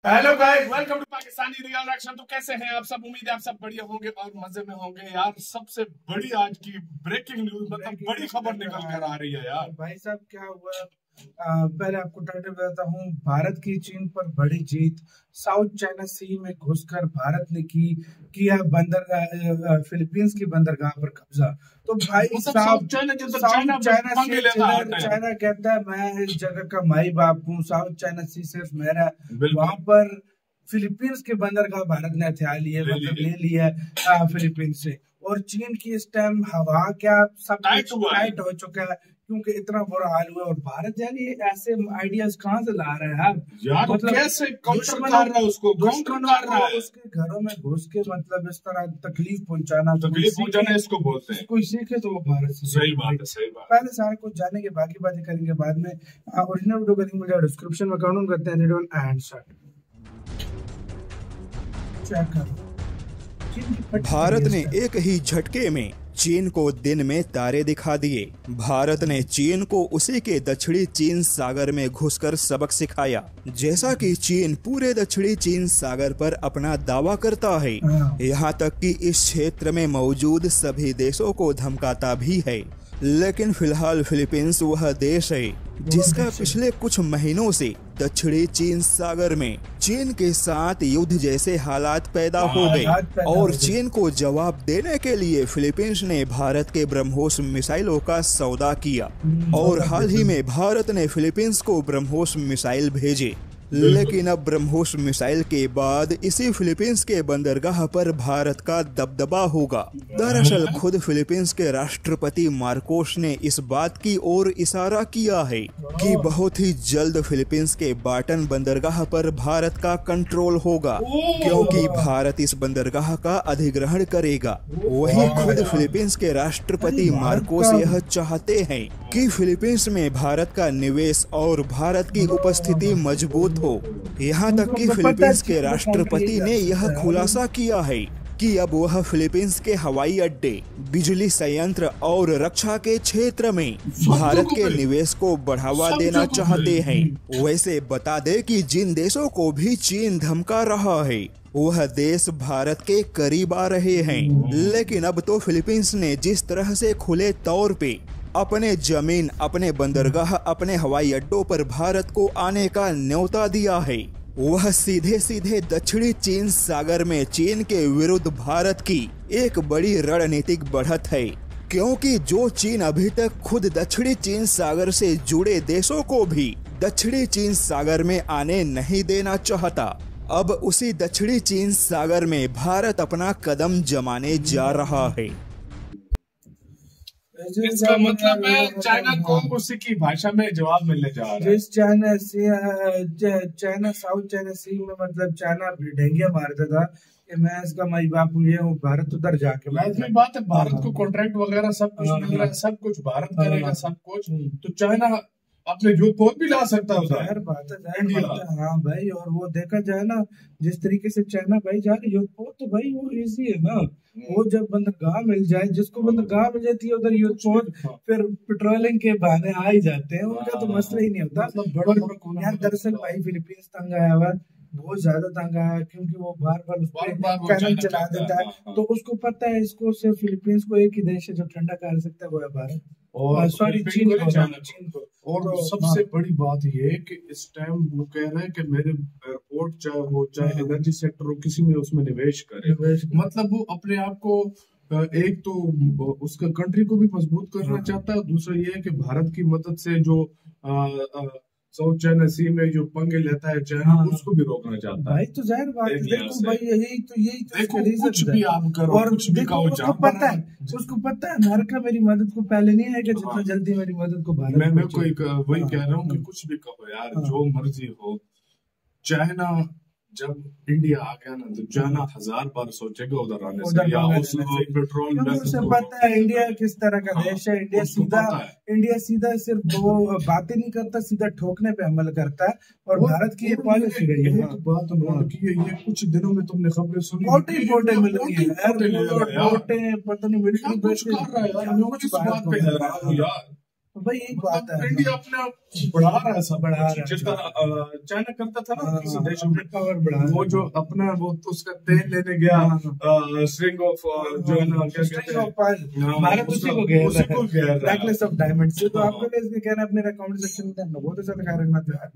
Hello guys, welcome to Pakistani real action. तो कैसे हैं आप सब? उम्मीद है आप सब बढ़िया होंगे और मजे में होंगे यार। सबसे बड़ी आज की ब्रेकिंग न्यूज, मतलब बड़ी खबर निकल कर आ रही है यार। भाई साहब क्या हुआ? पहले आपको टाइटल बताता हूँ। भारत की चीन पर बड़ी जीत। साउथ चाइना सी में घुसकर भारत ने किया फिलीपींस की बंदरगाह पर कब्जा। तो भाई मतलब साहब चाइना चाइना कहता है मैं इस जगह का माई बाप हूँ, साउथ चाइना सी सिर्फ मेरा है। वहां बिल्कुल पर फिलीपींस के बंदरगाह भारत ने हथियार लिए मतलब ले लिया है फिलीपींस से। और चीन की इस टाइम हवा क्या सब टाइट हुआ है टाइट हो चुका है, क्योंकि इतना बुरा हाल हुआ है। और भारत यार ये ऐसे आइडियाज कहाँ से ला रहा है यार। मतलब कैसे काउंटर कर रहा है उसको, काउंटर कर रहा है उसके घरों में घुस के मतलब इस तरह तकलीफ पहुंचाना इसको बोलते हैं। कोई सीखे तो वो भारत से सही बात है, सही बात। पहले सारे कुछ जानेंगे, बाकी बातें करेंगे बाद में। ओरिजिनल वीडियो करेंगे, मुझे डिस्क्रिप्शन में काउंट करते हैं। रेड एंड शॉट चेक करो। भारत ने एक ही झटके में चीन को दिन में तारे दिखा दिए। भारत ने चीन को उसी के दक्षिणी चीन सागर में घुसकर सबक सिखाया। जैसा कि चीन पूरे दक्षिणी चीन सागर पर अपना दावा करता है, यहाँ तक कि इस क्षेत्र में मौजूद सभी देशों को धमकाता भी है। लेकिन फिलहाल फिलीपींस वह देश है जिसका पिछले कुछ महीनों से दक्षिणी चीन सागर में चीन के साथ युद्ध जैसे हालात पैदा हो गए और चीन को जवाब देने के लिए फिलीपींस ने भारत के ब्रह्मोस मिसाइलों का सौदा किया। और हाल ही में भारत ने फिलीपींस को ब्रह्मोस मिसाइल भेजे। लेकिन अब ब्रह्मोस मिसाइल के बाद इसी फिलीपींस के बंदरगाह पर भारत का दबदबा होगा। दरअसल खुद फिलीपींस के राष्ट्रपति मार्कोस ने इस बात की ओर इशारा किया है कि बहुत ही जल्द फिलीपींस के बाटन बंदरगाह पर भारत का कंट्रोल होगा, क्योंकि भारत इस बंदरगाह का अधिग्रहण करेगा। वही खुद फिलीपींस के राष्ट्रपति मार्कोस यह चाहते हैं कि फिलीपींस में भारत का निवेश और भारत की उपस्थिति मजबूत हो। यहाँ तक कि फिलीपींस के राष्ट्रपति ने यह खुलासा किया है कि अब वह फिलीपींस के हवाई अड्डे, बिजली संयंत्र और रक्षा के क्षेत्र में भारत के निवेश को बढ़ावा देना चाहते हैं। वैसे बता दे कि जिन देशों को भी चीन धमका रहा है वह देश भारत के करीब आ रहे हैं। लेकिन अब तो फिलीपींस ने जिस तरह से खुले तौर पे अपने जमीन, अपने बंदरगाह, अपने हवाई अड्डों पर भारत को आने का न्योता दिया है, वह सीधे सीधे दक्षिणी चीन सागर में चीन के विरुद्ध भारत की एक बड़ी रणनीतिक बढ़त है। क्योंकि जो चीन अभी तक खुद दक्षिणी चीन सागर से जुड़े देशों को भी दक्षिणी चीन सागर में आने नहीं देना चाहता, अब उसी दक्षिणी चीन सागर में भारत अपना कदम जमाने जा रहा है। इसका मतलब है चाइना को उसी की भाषा में जवाब मिलने जा रहा है। जिस चाइना साउथ चाइना सी में मतलब चाइना ढेंगिया मारता था कि मैं इसका माई बाप हूँ, ये हूँ, भारत उधर जाके लाजमी बात है। भारत को कॉन्ट्रैक्ट वगैरह सब कुछ मिल रहा है, सब कुछ भारत करेगा, सब कुछ। तो चाइना अपने यूथ भी ला सकता है जाहिर बात है। हाँ भाई, और वो देखा जाए ना जिस तरीके से चाइना भाई जा रही यूथ पोत, तो भाई वो इजी है ना। वो जब बंदरगाह मिल जाए, जिसको बंदरगाह मिल जाती है उधर यूथ पोत, फिर पेट्रोलिंग के बहाने आ ही जाते हैं, उनका तो मसला ही नहीं होता। मतलब यार दरअसल भाई फिलीपींस तंग आया हुआ, बहुत ज्यादा तंग आया, क्योंकि वो बार बार कैनन चला देता है। तो उसको पता है इसको सिर्फ फिलीपींस को एक ही देश है जो ठंडा कर सकता है, वो है भारत। और सॉरी चीन को। और सबसे बड़ी बात ये है कि इस टाइम वो कह रहे हैं कि मेरे एयरपोर्ट चाहे हो, चाहे एनर्जी सेक्टर हो, किसी में उसमें निवेश करे। मतलब वो अपने आप को एक तो उसका कंट्री को भी मजबूत करना चाहता है, दूसरा ये है कि भारत की मदद से जो साउथ चाइना सी में जो पंगे लेता है चाइना, उसको भी रोकना चाहता है। भाई तो जाहिर बात है, देखो भाई यही तो कुछ भी आप करो, और कुछ भी कहो, उसको पता है अमेरिका मेरी मदद को पहले नहीं आएगा जितना जल्दी मेरी मदद को भारत। मैं कोई वही कह रहा हूँ कि कुछ भी कहो यार, जो मर्जी हो। चाइना जब इंडिया आ गया ना, तो चाइना 1000 बार सोचेगा उधर आने से या उस पेट्रोल में। उसे पता है इंडिया किस तरह का देश है। इंडिया सीधा सिर्फ वो बातें नहीं करता, सीधा ठोकने पे अमल करता है। और भारत की ये पॉलिसी रही है। बात उन्होंने की है, ये कुछ दिनों में तुमने खबरें सुनी, फोटे मिल रही है यार, पता नहीं मिलिट्री बेस कर रहा है यार। मैं इस बात पे हैरान हूं यार। तो भाई यही बात है, इंडिया अपने बढ़ा रहा है सब, बढ़ा रहा है, जितना चाइना करता था ना किसी देश में पावर बढ़ा, वो जो अपना वो उसका तेल लेने गया, स्ट्रिंग ऑफ जो है ना क्या कहते हैं, भारत उसी को गया नेकलेस ऑफ डायमंड से। तो आपको कहना है अपने कमेंट सेक्शन में बहुत अच्छा दिखा रहे हैं।